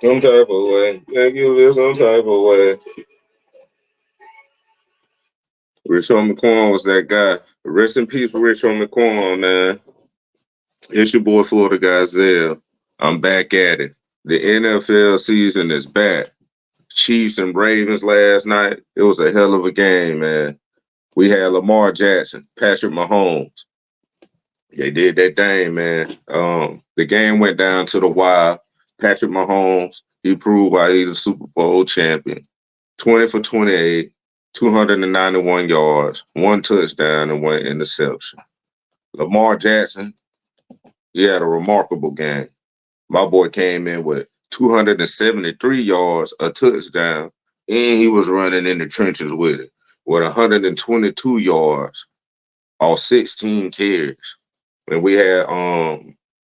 Some type of way. Make you live some type of way. Rich Homie Quan was that guy. Rest in peace, Rich Homie Quan, man. It's your boy Florida-guy-zel. I'm back at it. The NFL season is back. Chiefs and Ravens last night. It was a hell of a game, man. We had Lamar Jackson, Patrick Mahomes. They did that thing, man. The game went down to the wire. Patrick Mahomes, he proved why he's the Super Bowl champion. 20 for 28, 291 yards, one touchdown, and one interception. Lamar Jackson, he had a remarkable game. My boy came in with 273 yards, a touchdown, and he was running in the trenches with it with 122 yards off 16 carries. And we had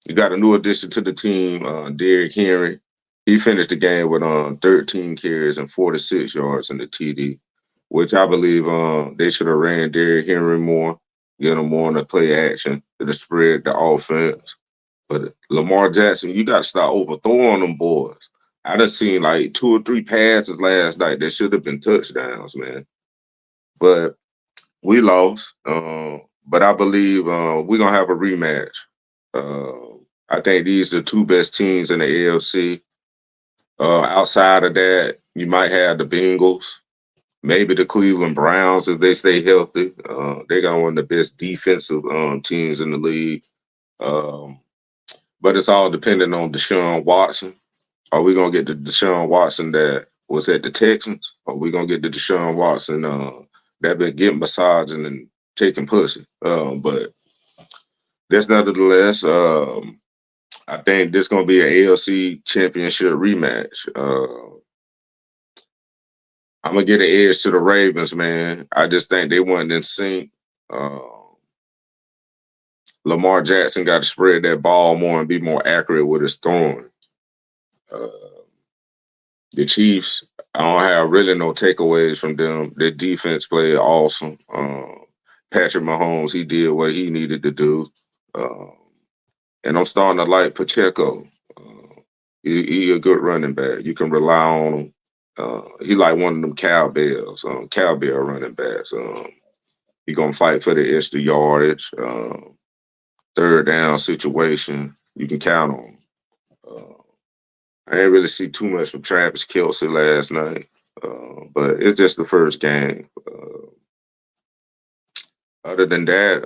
you got a new addition to the team, Derrick Henry. He finished the game with 13 carries and 46 yards in the TD, which I believe they should have ran Derrick Henry more, get him more in the play action to spread the offense. But Lamar Jackson, you got to start overthrowing them boys. I done seen like two or three passes last night that should have been touchdowns, man. But we lost. But I believe we're gonna have a rematch. I think these are the two best teams in the AFC. Outside of that, you might have the Bengals, maybe the Cleveland Browns if they stay healthy. They got one of the best defensive teams in the league. Um, but it's all dependent on Deshaun Watson. Are we gonna get the Deshaun Watson that was at the Texans? Or are we gonna get the Deshaun Watson that been getting massaging and taking pussy? But that's nonetheless. I think this gonna be an ALC championship rematch. I'm gonna get an edge to the Ravens, man. I just think they weren't in sync. Uh, Lamar Jackson got to spread that ball more and be more accurate with his throwing. Uh, the Chiefs, I don't have really no takeaways from them. Their defense played awesome. Patrick Mahomes, he did what he needed to do. Uh, and I'm starting to like Pacheco. He a good running back. You can rely on him. He like one of them cowbells, cowbell running backs. He gonna fight for the extra yardage, third down situation. You can count on him. I didn't really see too much from Travis Kelsey last night, but it's just the first game. Other than that,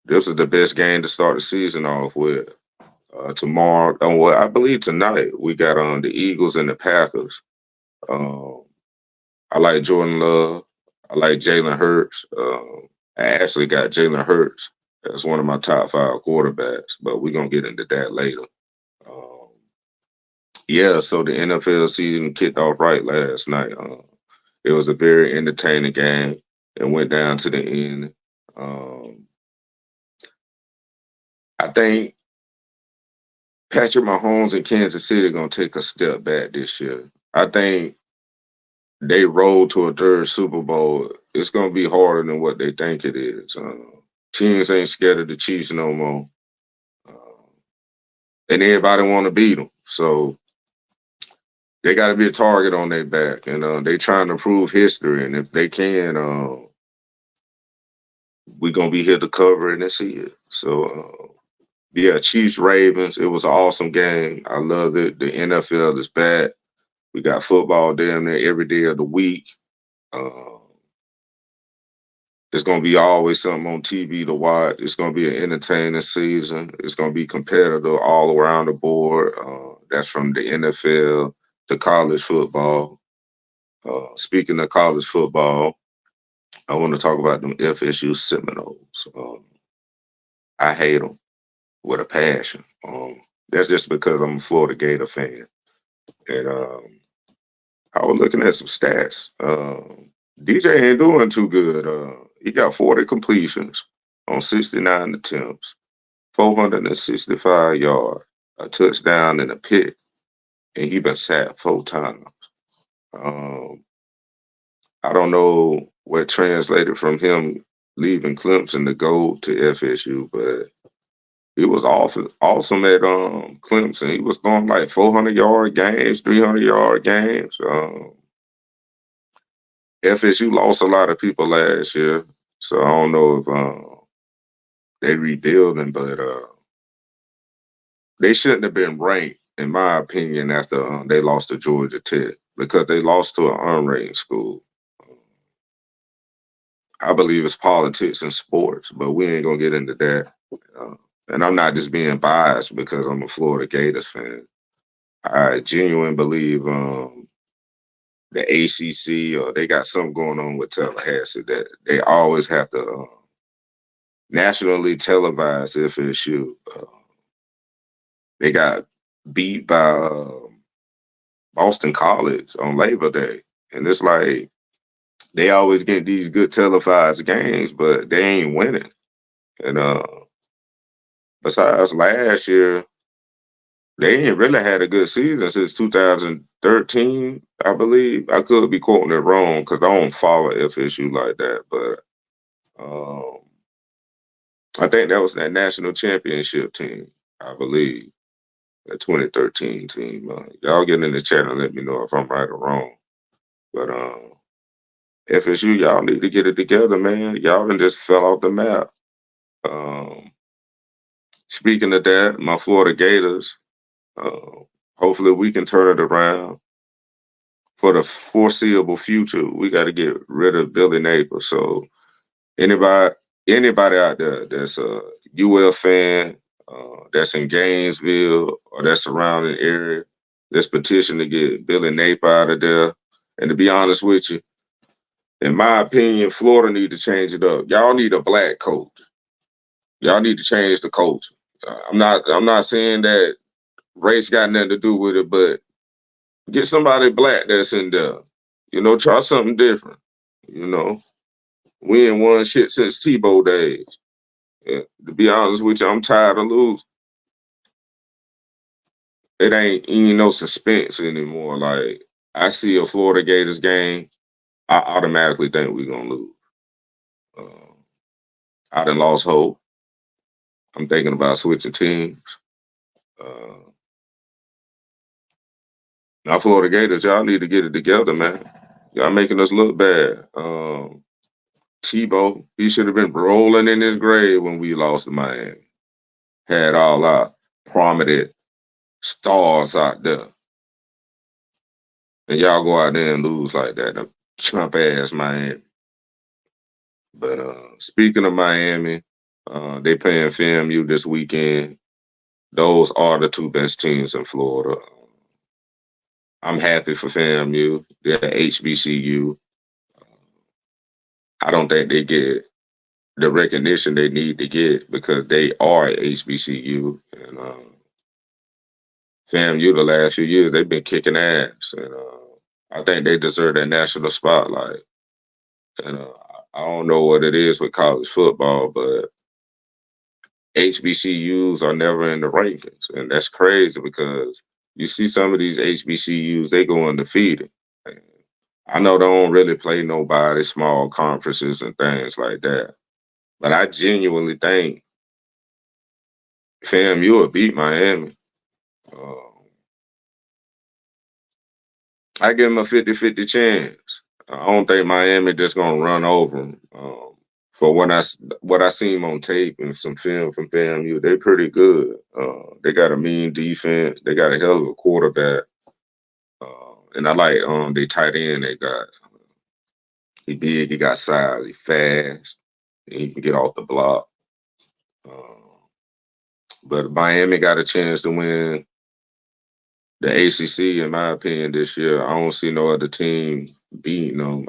this is the best game to start the season off with. Tomorrow, well, I believe tonight we got on the Eagles and the Packers. Um, I like Jordan Love. I like Jalen Hurts. I actually got Jalen Hurts as one of my top five quarterbacks, but we're gonna get into that later. Um, yeah, so the NFL season kicked off right last night. It was a very entertaining game. It went down to the end. Um, I think Patrick Mahomes in Kansas City are gonna take a step back this year. I think they roll to a third Super Bowl. It's gonna be harder than what they think it is. Teams ain't scared of the Chiefs no more, uh, and everybody want to beat them. So they got to be a target on their back, and they trying to prove history. And if they can, we gonna be here to cover it and see it. So yeah, Chiefs Ravens. It was an awesome game. I love it. The NFL is back. We got football damn near every day of the week. Uh, it's gonna be always something on TV to watch. It's gonna be an entertaining season. It's gonna be competitive all around the board. That's from the NFL to college football. Speaking of college football, I want to talk about them FSU Seminoles. I hate them with a passion. That's just because I'm a Florida Gator fan. And I was looking at some stats. DJ ain't doing too good. He got 40 completions on 69 attempts, 465 yards, a touchdown and a pick, and he been sacked 4 times. Um, I don't know what translated from him leaving Clemson to go to FSU, but He was awesome at Clemson. He was throwing like 400-yard games, 300-yard games. FSU lost a lot of people last year, so I don't know if they rebuilding, but they shouldn't have been ranked, in my opinion, after they lost to Georgia Tech because they lost to an unranked school. I believe it's politics and sports, but we ain't gonna get into that. Uh, and I'm not just being biased because I'm a Florida Gators fan. I genuinely believe the ACC or they got something going on with Tallahassee that they always have to nationally televise FSU. They got beat by Boston College on Labor Day, and it's like they always get these good televised games, but they ain't winning. And besides last year, they ain't really had a good season since 2013, I believe. I could be quoting it wrong because I don't follow FSU like that, but um, I think that was that national championship team, I believe, the 2013 team. Y'all get in the chat and let me know if I'm right or wrong. But FSU, y'all need to get it together, man. Y'all done just fell off the map. Um, Speaking of that, my Florida Gators, uh, hopefully we can turn it around for the foreseeable future. We got to get rid of Billy Napier. So anybody, anybody out there that's a UL fan, that's in Gainesville or that surrounding area, let's petition to get Billy Napier out of there. And to be honest with you, in my opinion, Florida need to change it up. Y'all need a black coach. Y'all need to change the culture. I'm not saying that race got nothing to do with it, but get somebody black that's in there. Try something different. You know, we ain't won shit since Tebow days. Yeah, to be honest with you, I'm tired of losing. It ain't any no suspense anymore. Like I see a Florida Gators game, I automatically think we're gonna lose. Uh, I done lost hope. I'm thinking about switching teams. Uh, Now, Florida Gators, y'all need to get it together, man. Y'all making us look bad. Tebow, he should have been rolling in his grave when we lost to Miami. Had all our prominent stars out there. And y'all go out there and lose like that. Them chump ass Miami. But speaking of Miami, they playing FAMU this weekend. Those are the two best teams in Florida. I'm happy for FAMU. They're HBCU. I don't think they get the recognition they need to get because they are HBCU. And FAMU the last few years, they've been kicking ass. And I think they deserve that national spotlight. And I don't know what it is with college football, but HBCUs are never in the rankings. And that's crazy because you see some of these HBCUs, they go undefeated. And I know they don't really play nobody, small conferences and things like that. But I genuinely think FAMU will beat Miami. Um, I give them a 50-50 chance. I don't think Miami just gonna run over them. For what I seen on tape and some film from FAMU, they pretty good. They got a mean defense. They got a hell of a quarterback. And I like they tight end they got. He big, he got size, he fast, and he can get off the block. Uh, but Miami got a chance to win the ACC, in my opinion, this year. I don't see no other team beating them.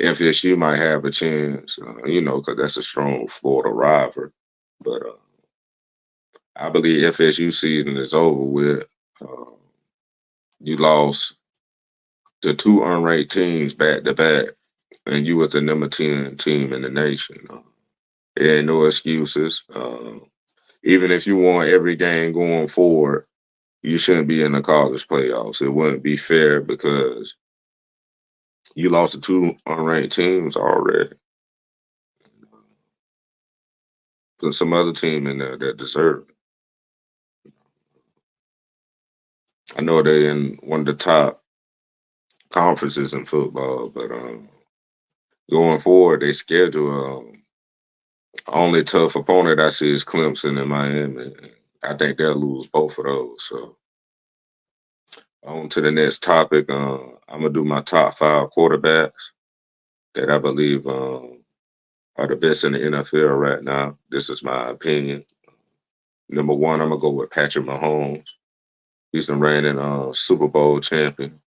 FSU might have a chance, because that's a strong Florida rival. But I believe FSU season is over with. Uh, you lost the two unranked teams back to back, and you was the number 10 team in the nation. There ain't no excuses. Even if you won every game going forward, you shouldn't be in the college playoffs. It wouldn't be fair because you lost to two unranked teams already. Put some other team in there that deserve it. I know they're in one of the top conferences in football, but going forward, they schedule only tough opponent I see is Clemson and Miami. I think they'll lose both of those. So on to the next topic. I'm gonna do my top five quarterbacks that I believe are the best in the NFL right now. This is my opinion. Number one, I'm gonna go with Patrick Mahomes. He's the reigning Super Bowl champion,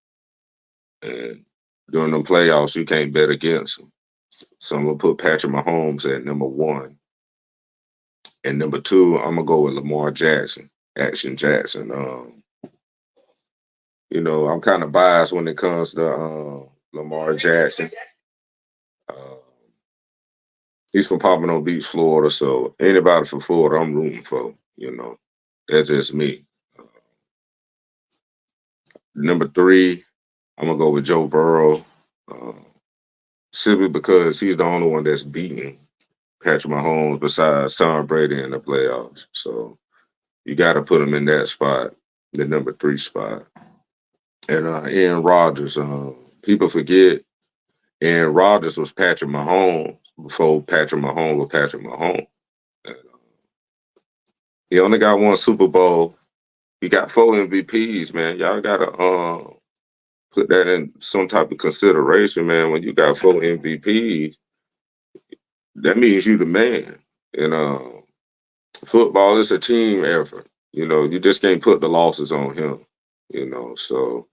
and during them playoffs, you can't bet against him. So I'm gonna put Patrick Mahomes at number one, and number two, I'm gonna go with Lamar Jackson, Action Jackson. I'm kind of biased when it comes to Lamar Jackson. Uh, he's from Pompano Beach, Florida, so anybody from Florida, I'm rooting for. That's just me. Uh, Number three, I'm gonna go with Joe Burrow, uh, simply because he's the only one that's beaten Patrick Mahomes besides Tom Brady in the playoffs. So you got to put him in that spot, the number three spot. And Aaron Rodgers, people forget Aaron Rodgers was Patrick Mahomes before Patrick Mahomes was Patrick Mahomes. And, he only got one Super Bowl. He got four MVPs, man. Y'all gotta put that in some type of consideration, man. When you got four MVPs, that means you the man. And football is a team effort. You just can't put the losses on him. So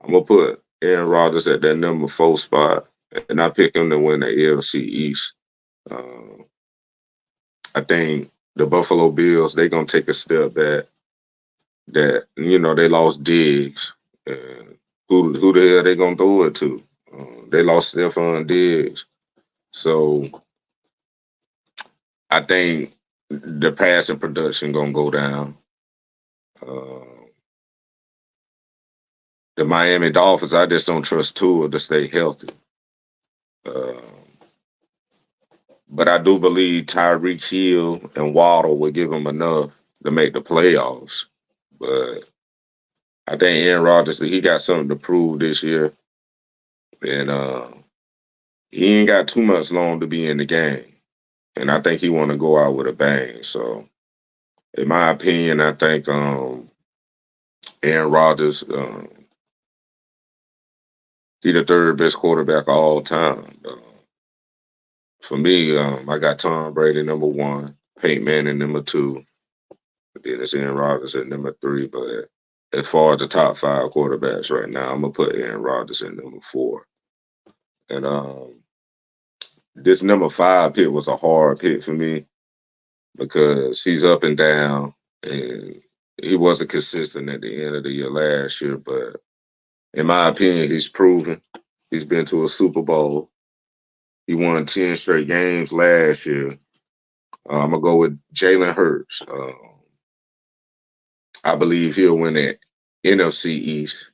I'm gonna put Aaron Rodgers at that number four spot, and I pick him to win the AFC East. Uh, I think the Buffalo Bills they gonna take a step back. That they lost Diggs, and who the hell they gonna throw it to? They lost Stephon Diggs, so I think the passing production gonna go down. Uh, the Miami Dolphins, I just don't trust Tua to stay healthy. Uh, but I do believe Tyreek Hill and Waddle will give him enough to make the playoffs. But I think Aaron Rodgers, he got something to prove this year, and he ain't got too much long to be in the game. And I think he want to go out with a bang. So, in my opinion, I think Aaron Rodgers, he the third best quarterback of all time. For me, I got Tom Brady number one, Peyton Manning number two, then it's Aaron Rodgers at number three. But as far as the top five quarterbacks right now, I'm gonna put Aaron Rodgers at number four. And this number five pick was a hard pick for me because he's up and down, and he wasn't consistent at the end of the year last year. But in my opinion, he's proven. He's been to a Super Bowl. He won 10 straight games last year. I'm gonna go with Jalen Hurts. I believe he'll win the NFC East.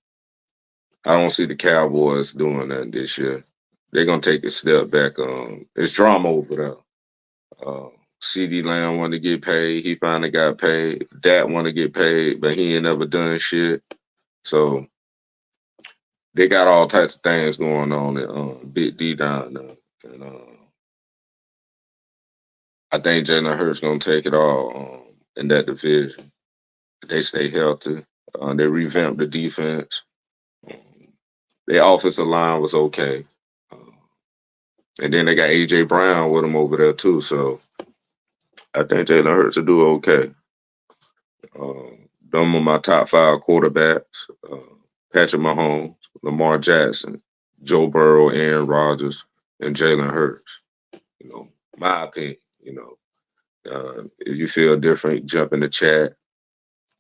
I don't see the Cowboys doing that this year. They're gonna take a step back. It's drama over there. CD Lamb wanted to get paid. He finally got paid. Dak wanted to get paid, but he ain't never done shit. So they got all types of things going on at Big D down there. And I think Jalen Hurts gonna take it all in that division. They stay healthy. They revamped the defense. Um, their offensive line was okay. Uh, and then they got AJ Brown with them over there too. So I think Jalen Hurts will do okay. Them are my top five quarterbacks: Patrick Mahomes, Lamar Jackson, Joe Burrow, Aaron Rodgers, and Jalen Hurts. My opinion. If you feel different, jump in the chat,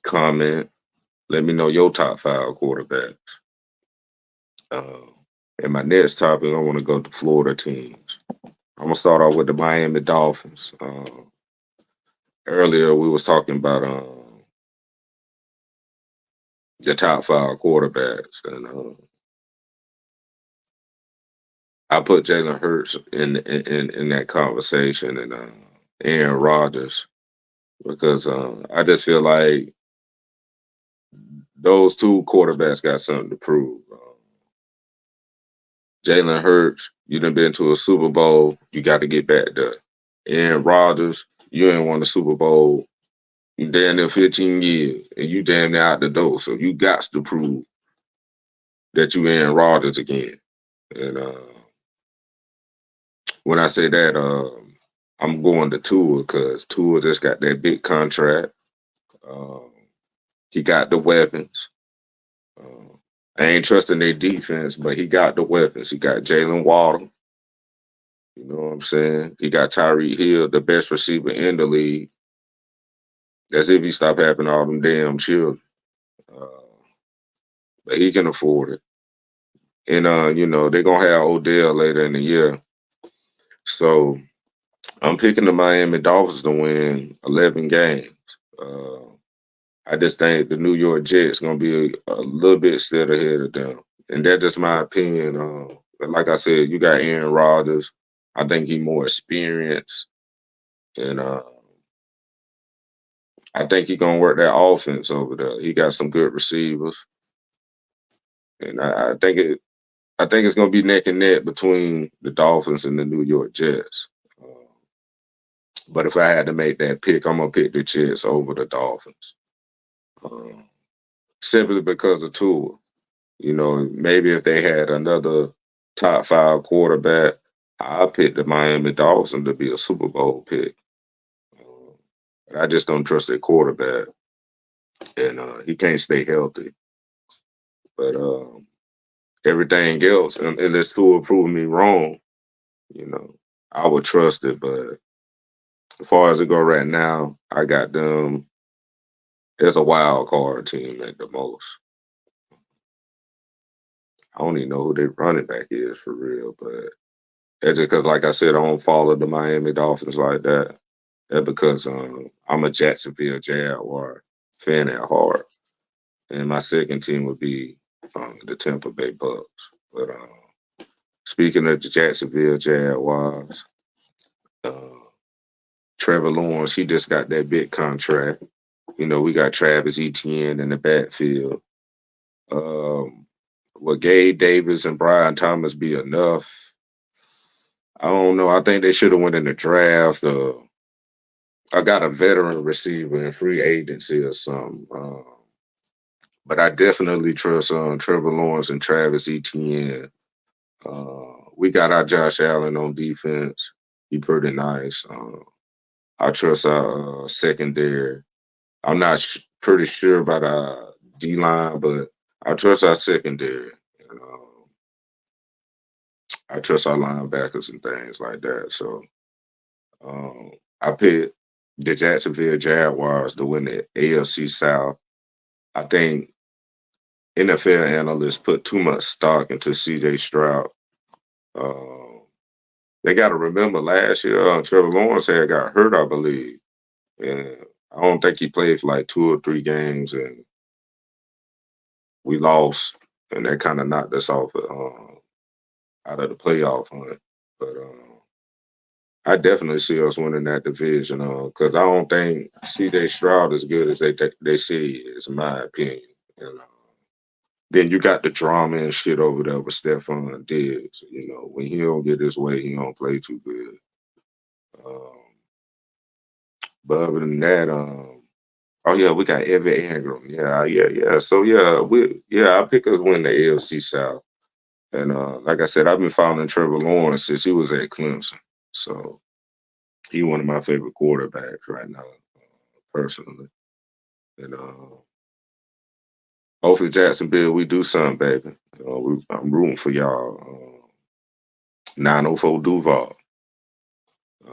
comment, let me know your top five quarterbacks. Uh, and my next topic, I want to go to Florida teams. I'm gonna start off with the Miami Dolphins. Earlier, we was talking about the top five quarterbacks, and I put Jalen Hurts in that conversation, and Aaron Rodgers because I just feel like those two quarterbacks got something to prove. Jalen Hurts, you done been to a Super Bowl, you got to get back there. Aaron Rodgers, you ain't won the Super Bowl in damn near 15 years, and you damn near out the door. So you got to prove that you Aaron Rodgers again. And when I say that, I'm going to Tua because Tua just got that big contract. Um, he got the weapons. Uh, I ain't trusting their defense, but he got the weapons. He got Jalen Waddle. You know what I'm saying? He got Tyreek Hill, the best receiver in the league. That's if he stop having all them damn children. Uh, but he can afford it. And they're gonna have Odell later in the year. So I'm picking the Miami Dolphins to win 11 games. Uh, I just think the New York Jets gonna be a little bit still ahead of them, and that's just my opinion. But like I said, you got Aaron Rodgers. I think he's more experienced, and I think he's gonna work that offense over there. He got some good receivers, and I think it's gonna be neck and neck between the Dolphins and the New York Jets. But if I had to make that pick, I'm gonna pick the Jets over the Dolphins, uh, simply because of Tua. Maybe if they had another top five quarterback, I pick the Miami Dolphins to be a Super Bowl pick. Uh, but I just don't trust their quarterback, and he can't stay healthy. But everything else, unless Tua prove me wrong, you know, I would trust it. But as far as it go right now, I got them as a wild card team at the most. I don't even know who their running back is for real, but that's just because, like I said, I don't follow the Miami Dolphins like that. That's because I'm a Jacksonville Jaguar fan at heart, and my second team would be the Tampa Bay Bucks. But speaking of the Jacksonville Jaguars, uh, Trevor Lawrence, he just got that big contract. We got Travis Etienne in the backfield. Um, will Gabe Davis and Brian Thomas be enough? I don't know. I think they should have went in the draft. I got a veteran receiver in free agency or something. But I definitely trust Trevor Lawrence and Travis Etienne. We got our Josh Allen on defense. He pretty nice. I trust our secondary. I'm not pretty sure about our D line, but I trust our secondary. And, I trust our linebackers and things like that. So um, I picked the Jacksonville Jaguars to win the AFC South. I think NFL analysts put too much stock into CJ Stroud. Uh, they got to remember last year, Trevor Lawrence had got hurt, I believe. And I don't think he played for like 2 or 3 games, and we lost. And that kind of knocked us off out of the playoff hunt. But I definitely see us winning that division because I don't think CJ Stroud is good as they say he is, in my opinion. And, then you got the drama and shit over there with Stephon Diggs. When he don't get his way, he don't play too good. Um, but other than that, oh yeah, we got Evan Ingram. Yeah. So I pick us win the AFC South. And like I said, I've been following Trevor Lawrence since he was at Clemson. So he one of my favorite quarterbacks right now, personally. And hopefully Jacksonville, we do something, baby. I'm rooting for y'all. 904 Duval. Uh,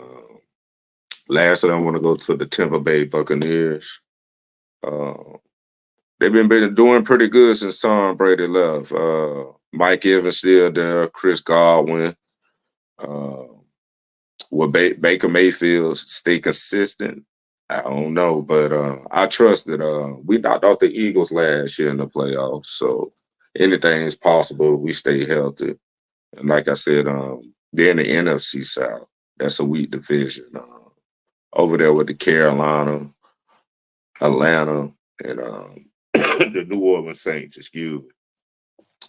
Lastly, I want to go to the Tampa Bay Buccaneers. Uh, they've been doing pretty good since Tom Brady left. Mike Evans still there. Chris Godwin. Uh, will Baker Mayfield stay consistent? I don't know, but I trust that we knocked out the Eagles last year in the playoffs, so anything is possible. We stay healthy, and like I said, they're in the NFC South. That's a weak division. over there with the Carolina, Atlanta, and the New Orleans Saints. Excuse me.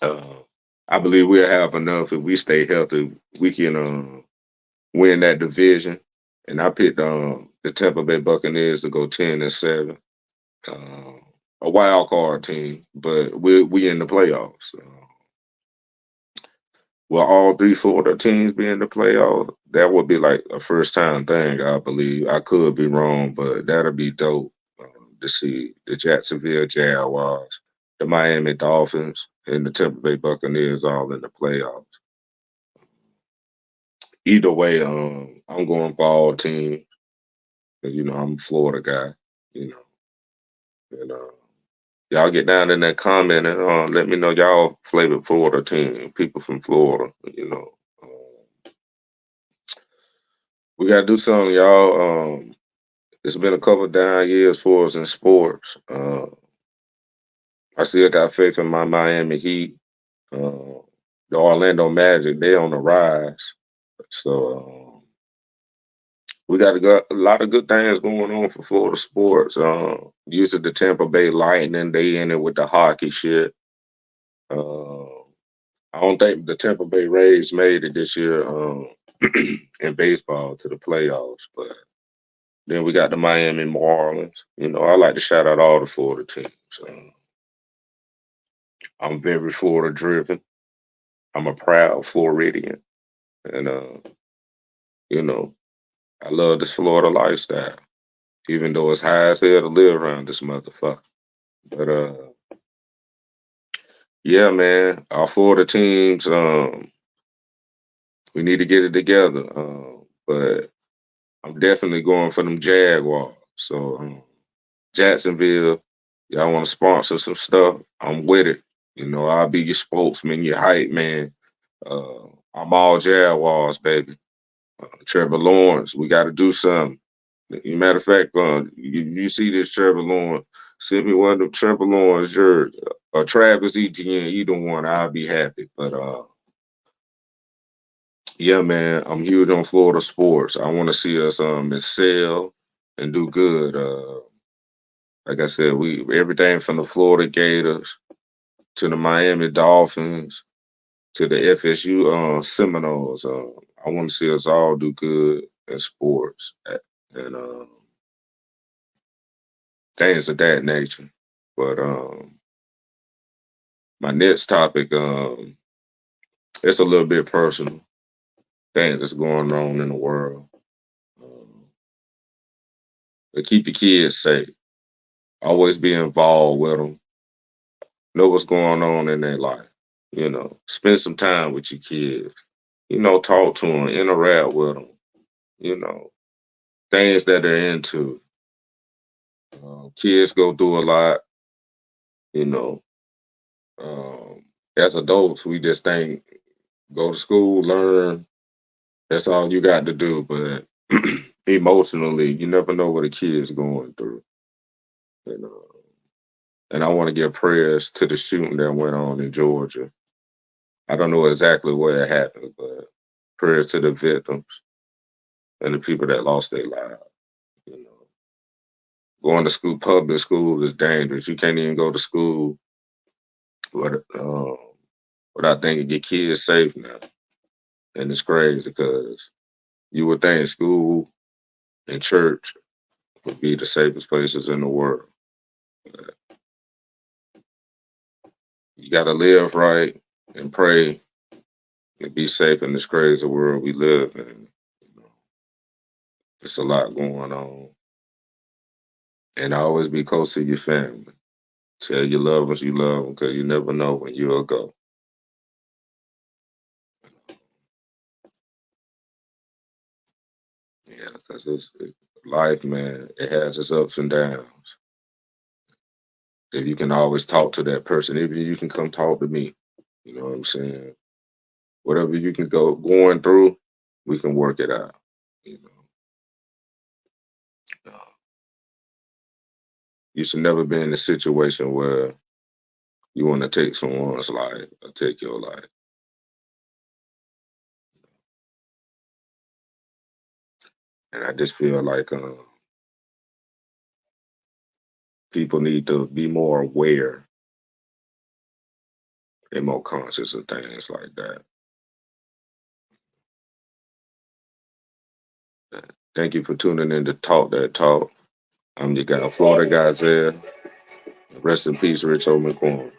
Uh, I believe we'll have enough if we stay healthy. We can win that division. And I picked the Tampa Bay Buccaneers to go 10-7. Uh, a wild card team, but we in the playoffs. Will all three Florida teams be in the playoffs? That would be like a first time thing, I believe. I could be wrong, but that'll be dope to see the Jacksonville Jaguars, the Miami Dolphins, and the Tampa Bay Buccaneers all in the playoffs. Either way, I'm going for all teams. 'Cause, I'm a Florida guy. You know, and y'all get down in that comment and let me know y'all favorite Florida team, people from Florida. We gotta do something, y'all. It's been a couple down years for us in sports. I still got faith in my Miami Heat. The Orlando Magic, they on the rise. So we got a lot of good things going on for Florida sports. Using the Tampa Bay Lightning, they in it with the hockey shit. Uh, I don't think the Tampa Bay Rays made it this year in baseball to the playoffs, but then we got the Miami Marlins. I like to shout out all the Florida teams. I'm very Florida driven. I'm a proud Floridian, and you know, I love this Florida lifestyle, even though it's high as hell to live around this motherfucker. But yeah, man, our Florida teams, we need to get it together. But I'm definitely going for them Jaguars. So Jacksonville, y'all want to sponsor some stuff? I'm with it. I'll be your spokesman, your hype man. I'm all Jaguars, baby. Trevor Lawrence, we got to do something. Matter of fact, you see this Trevor Lawrence, send me one of them Trevor Lawrence jerseys, or Travis Etienne, either one, I'll be happy. But yeah, man, I'm huge on Florida sports. I want to see us excel and do good. Like I said, we everything from the Florida Gators to the Miami Dolphins to the FSU Seminoles. I want to see us all do good in sports and things of that nature. But my next topic, it's a little bit personal. Things that's going on in the world. Um, but keep your kids safe. Always be involved with them. Know what's going on in their life. Spend some time with your kids. Talk to them, interact with them. You know, things that they're into. Kids go through a lot. You know, um, as adults, we just think go to school, learn. That's all you got to do. But emotionally, you never know what a kid's going through. You know, and I want to give prayers to the shooting that went on in Georgia. I don't know exactly where it happened, but prayers to the victims and the people that lost their lives. You know, going to school, public school is dangerous. You can't even go to school without thinking your kids safe now, and it's crazy because you would think school and church would be the safest places in the world. But you got to live right and pray and be safe in this crazy world we live in. There's a lot going on, and always be close to your family. Tell your loved ones you love them because you never know when you'll go. Yeah, because life, man. It has its ups and downs. If you can always talk to that person, even you can come talk to me. You know what I'm saying? Whatever you can go going through, we can work it out. You know, you should never be in a situation where you want to take someone's life or take your life. And I just feel like people need to be more aware and more conscious of things like that. Thank you for tuning in to Talk That Talk. I'm your guy, Florida Guy Zel. Rest in peace, Rich Homie Quan.